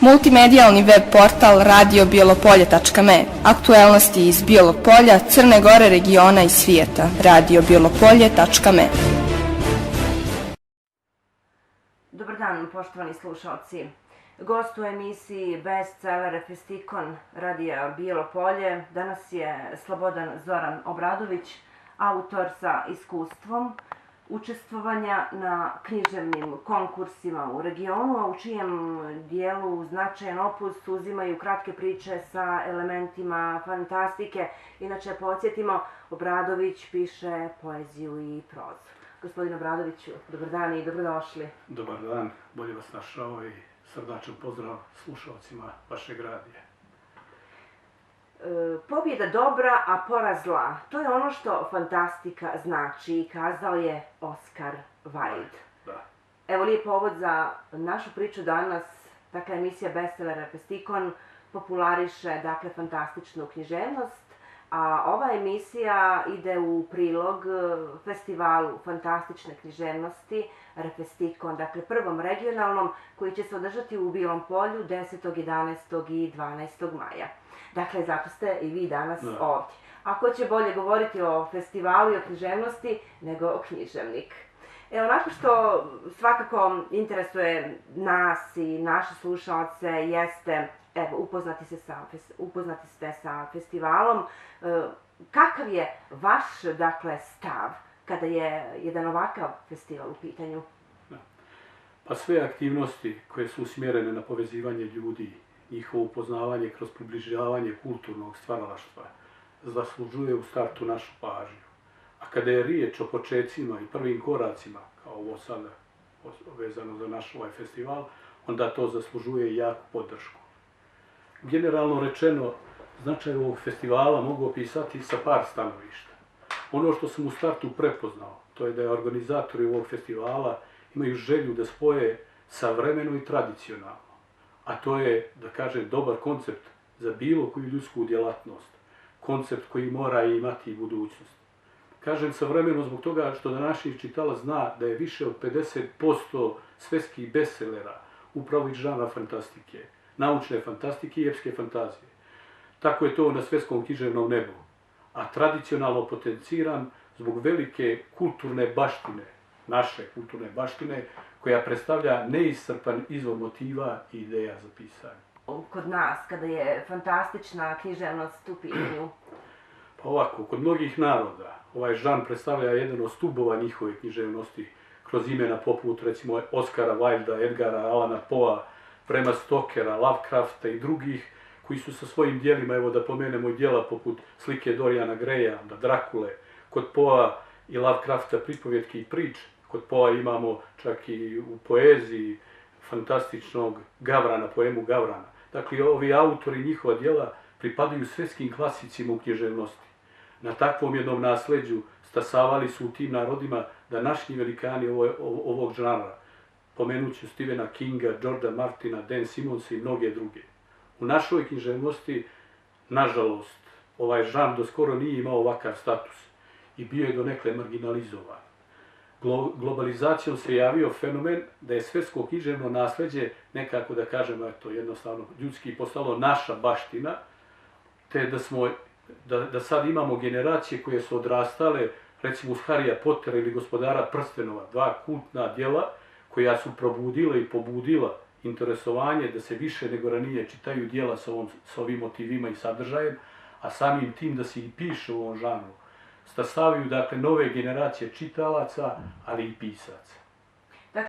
Multimedijalni web portal radiobijelopolje.me. Aktuelnosti iz Bijelog Polja, Crne Gore, regiona i svijeta. radiobijelopolje.me. Dobar dan, poštovani slušalci. Gost u emisiji Bestseller Festikon Radija Bijelo Polje danas je Slobodan Zoran Obradović, autor sa iskustvom učestvovanja na književnim konkursima u regionu, a u čijem dijelu značajan opus uzimaju kratke priče sa elementima fantastike. Inače, podsjetimo, Obradović piše poeziju i prozu. Gospodin Obradoviću, dobar dan i dobrodošli. Dobar dan, bolje vas našao i srdačan pozdrav slušalcima vašeg radija. Pobjeda dobra, a poraz zla. To je ono što fantastika znači, kazao je Oscar Wilde. Da. Evo lijep povod za našu priču danas. Dakle, emisija Bestseller Festikon populariše, dakle, fantastičnu književnost, a ova emisija ide u prilog festivalu fantastične književnosti Refestikon, dakle prvom regionalnom, koji će se održati u Bijelom Polju 10., 11. i 12. maja. Dakle, zato ste i vi danas ovdje. A ko će bolje govoriti o festivalu i o književnosti nego književnik? Onako što svakako interesuje nas i naše slušalce jeste, evo, upoznati ste sa festivalom. Kakav je vaš, dakle, stav kada je jedan ovakav festival u pitanju? Pa sve aktivnosti koje su usmjerene na povezivanje ljudi, njihovo upoznavanje kroz približavanje kulturnog stvaralaštva, zaslužuje u startu našu pažnju. A kada je riječ o počecima i prvim koracima, kao ovo sada vezano za naš ovaj festival, onda to zaslužuje jaku podršku. Generalno rečeno, značaj ovog festivala mogu opisati sa par stanovišta. Ono što sam u startu prepoznao, to je da je organizatori ovog festivala imaju želju da spoje savremeno i tradicionalno. A to je, da kažem, dobar koncept za bilo koju ljudsku djelatnost. Koncept koji mora imati i budućnost. Kažem savremeno zbog toga što današnji čitalac zna da je više od 50% svjetskih bestsellera upravo iz žanra fantastike, naučne fantastike i epske fantazije. Tako je to na svjetskom književnom nebu. A tradicionalno potenciran zbog velike kulturne baštine, naše kulturne baštine, koja predstavlja neiscrpan izvor motiva i ideja za pisanje. Kod nas, kada je fantastična književnost u pitanju? Pa ovako, kod mnogih naroda ovaj žanr predstavlja jedan od stubova njihove književnosti kroz imena poput, recimo, Oscara Wildea, Edgara Allana Poea, Brema Stokera, Lovecrafta i drugih, koji su sa svojim dijelima, evo da pomenemo i dijela poput slike Doriana Greya, Drakule, kod Poea i Lovecrafta pripovjetke i priče. Kod Poea imamo čak i u poeziji fantastičnog Gavrana, poemu Gavrana. Dakle, ovi autori, njihova djela pripadaju svjetskim klasicima u književnosti. Na takvom jednom nasleđu stasavali su u tim narodima današnji velikani ovog žanra. Pomenut ću Stephena Kinga, Georgea Martina, Dan Simonsa i mnoge druge. U našoj književnosti, nažalost, ovaj žanr do skoro nije imao ovakav status i bio je donekle marginalizovan. Globalizacijom se javio fenomen da je svjetsko književno nasleđe nekako, da kažemo, eto, jednostavno ljudski postalo naša baština, te da sad imamo generacije koje su odrastale, recimo uz Harrya Pottera ili Gospodara prstenova, dva kultna djela koja su probudila i pobudila interesovanje da se više nego ranije čitaju djela sa ovim motivima i sadržajem, a samim tim da se i piše u ovom žanru. Stasavaju, dakle, nove generacije čitalaca, ali i pisaca.